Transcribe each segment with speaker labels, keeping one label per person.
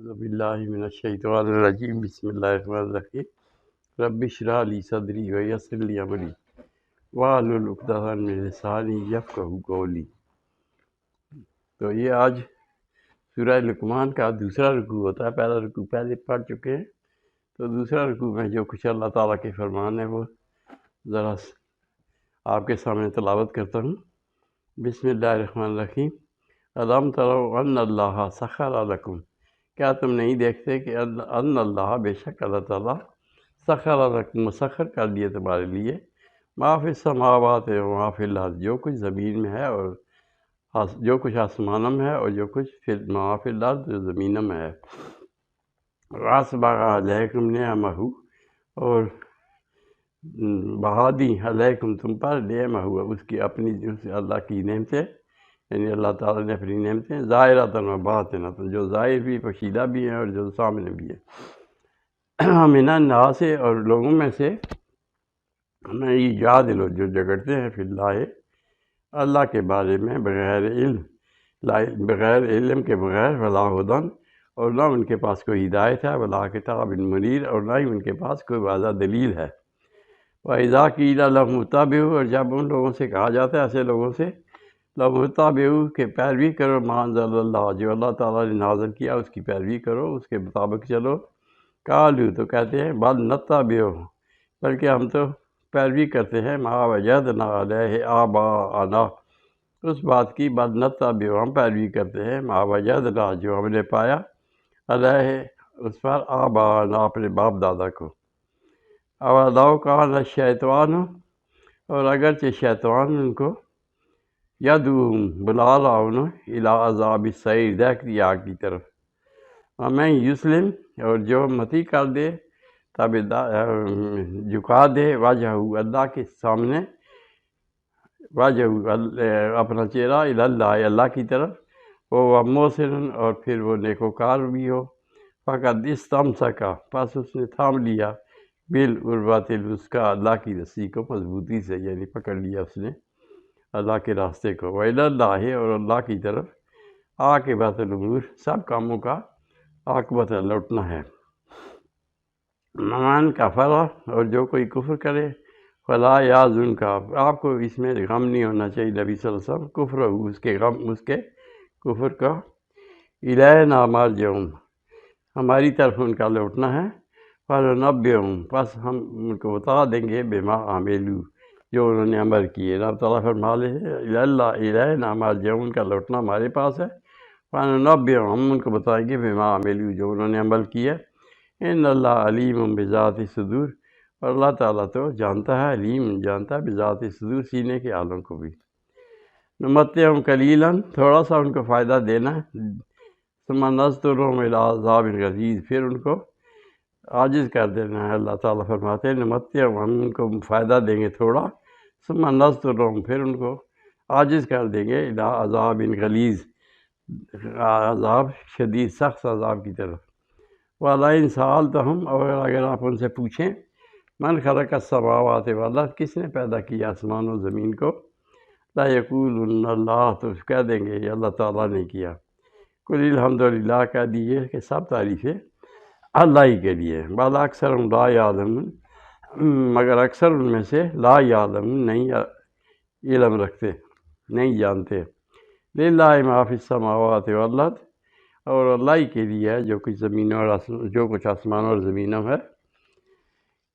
Speaker 1: اعوذ باللہ من الشیطان الرجیم بسم اللہ الرحمن الرحیم رب اشرح لی صدری ویسر لی امری واحلل عقدۃ من لسانی یفقہوا قولی۔ تو یہ آج سورہ لقمان کا دوسرا رکوع ہوتا ہے۔ پہلا رکوع پہلے پڑھ چکے ہیں، تو دوسرا رکوع میں جو کچھ اللہ تعالیٰ کے فرمان ہے وہ ذرا آپ کے سامنے تلاوت کرتا ہوں۔ بسم اللہ الرحمن الرحیم۔ الم تروا ان اللہ سخر لکم، کیا تم نہیں دیکھتے کہ ان اللہ بے شک اللہ تعالیٰ سخر لکم مسخر کر دیے تمہارے لیے ما فی السماوات و ما فی الارض، جو کچھ زمین میں ہے اور جو کچھ آسمانوں میں ہے اور جو کچھ ما فی الارض جو زمینوں میں ہے۔ واسبغ علیکم نعمہ، اور بہا دی علیکم تم پر نعمہ اس کی اپنی اللہ کی نعمتیں، یعنی اللہ تعالیٰ نے اپنی نعمتیں ظاہرۃ و باطنۃ، جو ظاہر بھی پوشیدہ بھی ہیں اور جو سامنے بھی ہیں۔ من الناس، اور لوگوں میں سے میں یجادل، جو جھگڑتے ہیں فی اللہ اللہ کے بارے میں بغیر علم، بغیر علم کے بغیر، ولا ہدن، اور نہ ان کے پاس کوئی ہدایت ہے، ولا کتاب منیر، اور نہ ہی ان کے پاس کوئی واضح دلیل ہے۔ وَإِذَا قِيلَ لَهُمُ اتَّبِعُوا، اور جب ان لوگوں سے کہا جاتا ہے ایسے لوگوں سے لَهُمُ اتَّبِعُوا کہ پیروی کرو مَا أَنزَلَ اللَّهُ، جو اللہ تعالیٰ نے نازل کیا اس کی پیروی کرو، اس کے مطابق چلو۔ قالوا، تو کہتے ہیں بل نتبع، بلکہ ہم تو پیروی کرتے ہیں مَا وجدنا علیہ آباءنا، اس بات کی، بل نتبع ہم پیروی کرتے ہیں مَا وجدنا جو ہم نے پایا علیہ اس پر آباءنا اپنے باپ دادا کو۔ اولو کان الشیطان، اور اگرچہ شیطان ان کو یدعوہم بلا رہا انہوں الی عذاب السعیر، دیکھتی آگ کی طرف۔ ومن یسلم، اور جو متی کر دے جھکا دے وجہ اللہ کے سامنے، وجہ اپنا چہرہ الی اللہ اللہ کی طرف، وہ محسن، اور پھر وہ نیکوکار بھی ہو، فقد استمسک، پس اس نے تھام لیا بالعروۃ الوثقی، اللہ کی رسی کو مضبوطی سے، یعنی پکڑ لیا اس نے اللہ کے راستے کو۔ وإلی اللہ، اور اللہ کی طرف عاقبۃ الامور، سب کاموں کا عاقبت لوٹنا ہے۔ من کفر، اور جو کوئی کفر کرے، فلا یحزنک، آپ کو اس میں غم نہیں ہونا چاہیے نبی صلی اللہ علیہ وسلم، کفر اس کے غم، اس کے کفر کا۔ الینا مرجعہم، ہماری طرف ان کا لوٹنا ہے۔ فننبئہم، پس ہم ان کو بتا دیں گے بما عملوا، جو انہوں نے عمل کیے۔ اللہ تعالیٰ فرما رہے ہیں الینا مرجعہم، ان کا لوٹنا ہمارے پاس ہے۔ فننبئہم، ہم ان کو بتائیں گے بما عملوا، جو انہوں نے عمل کیا۔ ان اللہ علیم بذات الصدور، اور اللہ تعالیٰ تو جانتا ہے، علیم جانتا ہے بذات الصدور، سینے کے حالوں کو بھی۔ نمتعہم قلیلا، تھوڑا سا ان کو فائدہ دینا ہے۔ ثم نضطرہم الی عذاب غلیظ، پھر ان کو عاجز کر دینا ہے۔ اللہ تعالیٰ فرماتے ہیں نمتعہم، ہم ان کو فائدہ دیں گے تھوڑا، ثم نضطرہم، پھر ان کو عاجز کر دیں گے الی عذاب غلیظ، عذاب شدید، سخت عذاب کی طرف۔ وَلَئِن سَأَلْتَهُمْ، اور اگر آپ ان سے پوچھیں من خلق السماوات والارض، کس نے پیدا کیا آسمان و زمین کو، لَيَقُولُنَّ اللَّهُ، تو کہہ دیں گے یہ اللہ تعالیٰ نے کیا۔ قُلِ الْحَمْدُلِلَّهِ، کہہ دیجیے کہ سب تعریفیں اللہ ہی کے لیے۔ بل اکثرهم لا یعلمون، مگر اکثر ان میں سے لا یعلمون، نہیں علم رکھتے، نہیں جانتے۔ للہ ما فی السماوات والارض، اور اللہ ہی کے لیے ہے جو کچھ زمینوں اور جو کچھ آسمانوں اور زمینوں ہے۔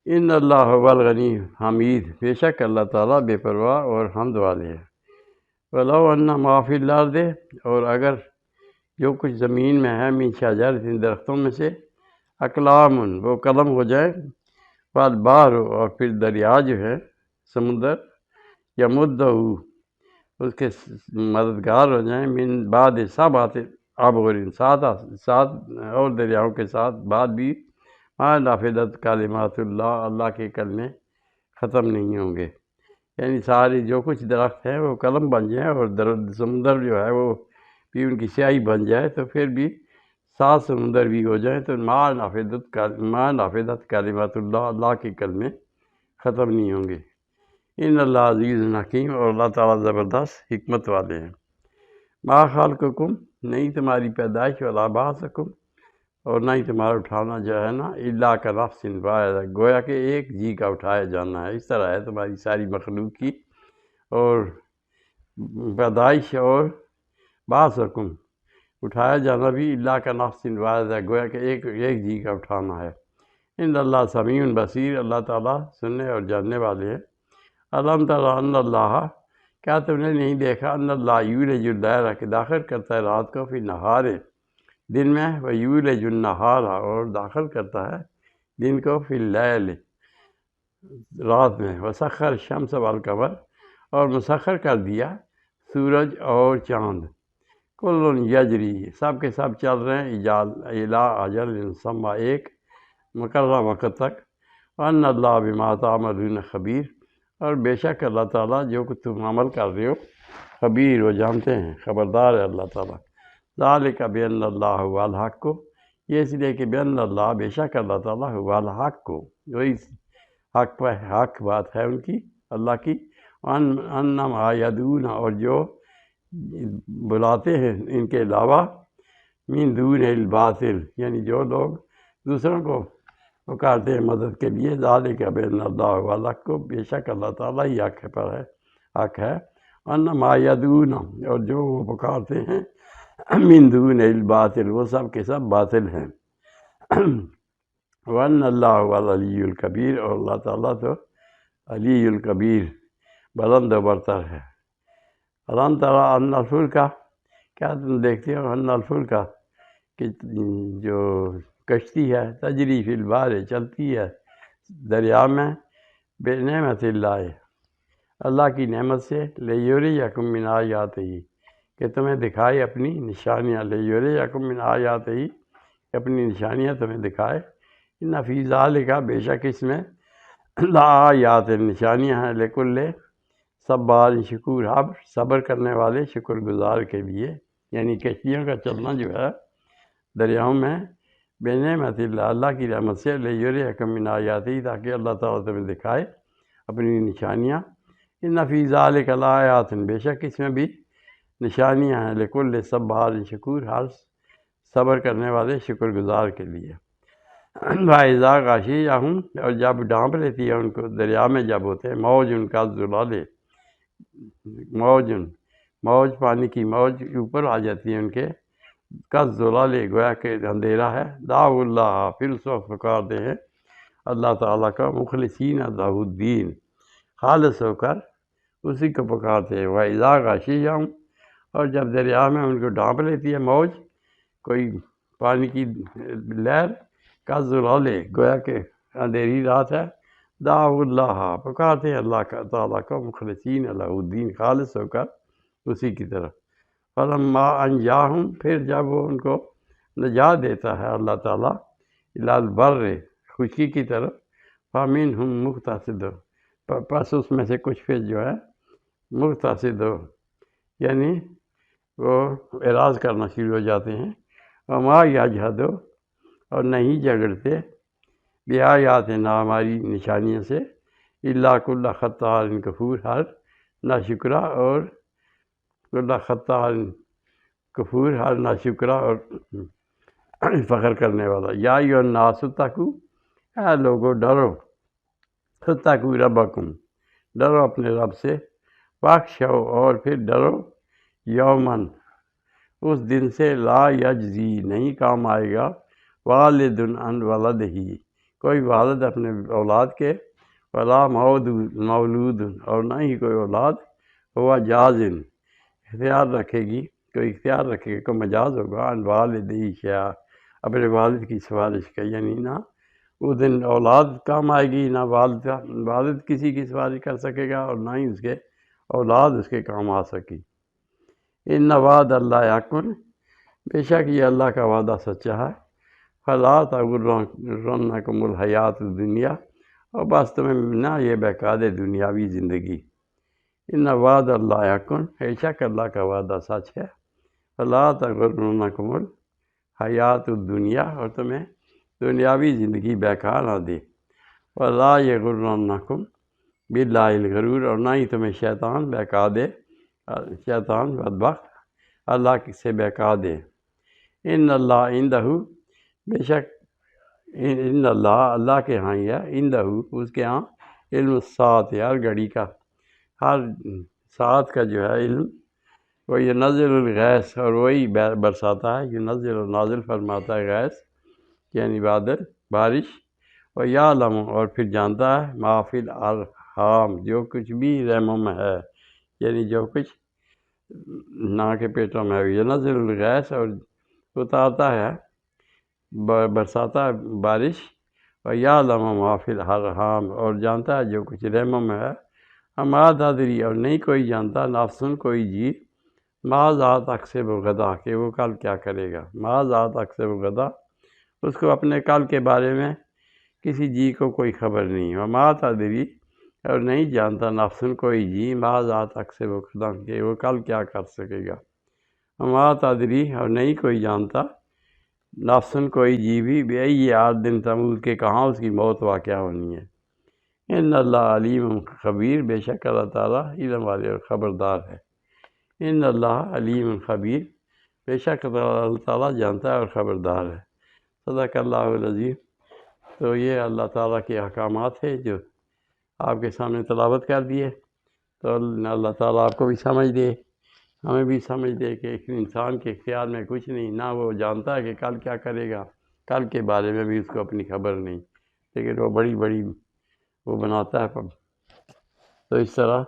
Speaker 1: ان اللہ هو الغنی حمید، بے شک اللہ تعالیٰ بے پرواہ اور حمد والے ہیں۔ ولو ان ما فی الارض، اور اگر جو کچھ زمین میں ہے، من شجر، درختوں میں سے، اقلام، وہ قلم ہو جائیں، والبحر، اور پھر دریا جو ہے سمندر، یمدہ، اس کے مددگار ہو جائیں، من بعد سبعۃ ابحر، سات اور دریاؤں کے ساتھ بعد بھی، ما نفدت کلمات اللہ، اللہ کے کلمے ختم نہیں ہوں گے۔ یعنی ساری جو کچھ درخت ہیں وہ قلم بن جائیں، اور سمندر جو ہے وہ بھی ان کی سیاہی بن جائے، تو پھر بھی 7 سمندر بھی ہو جائیں تو ما نفدت کلمات اللہ، اللہ کے کلمے ختم نہیں ہوں گے۔ ان اللہ عزیز حکیم، اور اللہ تعالیٰ زبردست حکمت والے ہیں۔ ما خلقکم، نہیں تمہاری پیدائش، ولا بعثکم، اور نہ ہی تمہارا اٹھانا جو ہے نا الا کا نفس واحد، گویا کہ ایک جی کا اٹھایا جانا ہے۔ اس طرح ہے تمہاری ساری مخلوق کی اور پیدائش اور بعث حکم، اٹھایا جانا بھی اللہ کا نفس واحد ہے، گویا کہ ایک جی کا اٹھانا ہے۔ ان اللہ سمیع بصیر، اللہ تعالیٰ سننے اور جاننے والے ہیں۔ الم تر ان اللہ، کیا تم نے نہیں دیکھا، ان اللہ یولج اللیل، کہ داخل کرتا ہے رات کو، فی النہار، دن میں، و یولج النہار، اور داخل کرتا ہے دن کو، فی اللیل، رات میں، وسخر الشمس والقمر، اور مسخر کر دیا سورج اور چاند، کل یجری، سب کے سب چل رہے ہیں، الی اجل مسمى، ایک مقررہ وقت تک، وان اللہ بما تعملون خبیر، اور بے شک اللہ تعالیٰ جو کہ تم عمل کر رہے ہو خبیر، وہ جانتے ہیں، خبردار ہے اللہ تعالیٰ۔ ذالک بان اللہ هو الحق، یہ اس لیے کہ بان اللہ، بے شک اللہ تعالیٰ، هو الحق، وہی حق بات ہے ان کی، اللہ کی، انما یدعون، اور جو بلاتے ہیں ان کے علاوہ، من دون الباطل، یعنی جو لوگ دوسروں کو پکارتے ہیں مدد کے لیے، ذالک بان اللہ هو الحق، بے شک اللہ تعالیٰ ہی حق ہے، انما یدعون، اور جو وہ پکارتے ہیں، من دون الباطل، وہ سب کے سب باطل ہیں، وان اللہ هو العلی الکبیر، اور اللہ تعالیٰ تو علی الکبیر، بلند و برتر ہے۔ الم تری ان الفلک، کیا تم دیکھتے ہو، ان الفلک، کہ جو کشتی ہے، تجری فی البحر، چلتی ہے دریا میں، بنعمت اللہ، اللہ کی نعمت سے، لیریکم من آیاتہ، کہ تمہیں دکھائے اپنی نشانیاں، لیریکم من آیاتہ، اپنی نشانیاں تمہیں دکھائے، ان فی ذالک، بے شک اس میں، لآیات، نشانیاں ہیں، لکل صبار شکور، صبر کرنے والے شکر گزار کے لیے، یعنی کشتیوں کا چلنا جو ہے دریاؤں میں، بنعمت اللہ، اللہ کی رحمت سے، لیریکم من آیاتہ، تاکہ اللہ تعالیٰ تمہیں دکھائے اپنی نشانیاں، ان فی ذالک لآیات، بے شک اس میں بھی نشانیاں ہیں، لکل صبار شکور، ہر صبر کرنے والے شکر گزار کے لیے۔ وَإِذَا غَشِيَّهُمْ، اور جب ڈانپ لیتی ہے ان کو، دریا میں جب ہوتے ہیں، موج ان کا زلال، موج پانی کی موج اوپر آ جاتی ہے ان کے، کا زلال، گویا کہ اندھیرا ہے، دعوا اللہ، پھر اس وقت پکارتے ہیں اللہ تعالیٰ کا، مخلصین لہ الدین، خالص ہو کر اسی کو پکارتے ہیں۔ وَإِذَا غَشِيَّهُمْ، اور جب دریا میں ان کو ڈانپ لیتی ہے موج، کوئی پانی کی لہر، کا زلال، گویا کہ اندھیری رات ہے، دعوا اللہ، پکارتے ہیں اللہ تعالیٰ کو، مخلصین لہ الدین، خالص ہو کر اسی کی طرف۔ فلما انجاہم، پھر جب وہ ان کو نجات دیتا ہے اللہ تعالیٰ، الی البر، خشکی کی طرف، فمنہم مقتصد، پس اس میں سے کچھ پھر جو ہے مقتصد، یعنی وہ اعراض کرنا شروع ہو جاتے ہیں، وما یجحد، اور نہیں جھگڑتے، بآیاتنا، ہماری نشانیوں سے، الا کل ختار کفور، ہر ناشکرہ، اور کل ختار کفور، ہر ناشکرہ اور فخر کرنے والا۔ یا ایھا الناس اتقوا، اے لوگو ڈرو، اتقوا ربکم، ڈرو اپنے رب سے، واخشوا، اور پھر ڈرو، یومن، اس دن سے، لا یجزی، نہیں کام آئے گا، والد عن ولدہ، کوئی والد اپنے اولاد کے، ولا مولود، اور نہ ہی کوئی اولاد، ہوا جازن، اختیار رکھے گی، کوئی اختیار رکھے گا، کوئی مجاز ہوگا، عن والدہ شیئا، اپنے والد کی سفارش کا، یعنی نہ اس دن اولاد کام آئے گی، نہ والد کسی کی سفارش کر سکے گا، اور نہ ہی اس کے اولاد اس کے کام آ سکی۔ ان وعد اللہ حق، بے شک یہ اللہ کا وعدہ سچا ہے، فلا تغرنکم الحیات الدنیا، اور بس تمہیں نہ یہ بہکا دے دنیاوی زندگی، ان وعد اللہ حق، بے شک اللہ کا وعدہ سچ ہے، فلا تغرنکم الحیات الدنیا، اور تمہیں دنیاوی زندگی بہکا نہ دے، ولا یغرنکم باللہ الغرور، اور نہ ہی تمہیں شیطان بہکا دے، شیطان بدبخت اللہ سے بہکا دے۔ ان اللہ عندہ، بے شک ان اللہ، اللہ کے ہاں ہی ہے، عندہ، اس کے ہاں علم الساعۃ، ہر گھڑی کا، ہر ساتھ کا جو ہے علم، وہ ینزل الغیث، اور وہی برساتا ہے، ینزل و نازل فرماتا ہے غیث یعنی بادل، بارش، اور یعلم، اور پھر جانتا ہے ما فی الارحام، جو کچھ بھی رحموں میں ہے، یعنی جو کچھ نا کے پیٹوں میں ہے، ینزل الغیث، اور اتارتا ہے، برساتا ہے بارش، اور یعلم ما فی الارحام، اور جانتا ہے جو کچھ رحموں میں ہے، ہما دادری، اور نہیں کوئی جانتا، نفسن کوئی جی، ماذا تکسب غدا، کہ وہ کل کیا کرے گا، ماذا تکسب غدا، اس کو اپنے کل کے بارے میں کسی جی کو کوئی خبر نہیں، وما تدری، اور نہیں جانتا نفسن کوئی جی، ماذا تکسب غدا، کہ وہ کل کیا کر سکے گا، وما تدری، اور نہیں کوئی جانتا نفسن کوئی جی بھی، بأی ارض تموت، کے کہاں اس کی موت واقع ہونی ہے۔ ان اللہ علیم خبیر، بے شک اللہ تعالیٰ علم والے اور خبردار ہے۔ ان اللہ علیم خبیر، بے شک اللہ تعالیٰ جانتا ہے اور خبردار ہے۔ صدق اللہ العظیم۔ تو یہ اللہ تعالیٰ کے احکامات ہیں جو آپ کے سامنے تلاوت کر دیے، تو اللہ تعالیٰ آپ کو بھی سمجھ دے، ہمیں بھی سمجھ دے کہ ایک انسان کے اختیار میں کچھ نہیں، نہ وہ جانتا ہے کہ کل کیا کرے گا، کل کے بارے میں بھی اس کو اپنی خبر نہیں، لیکن وہ بڑی بڑی وہ بناتا ہے، تو اس طرح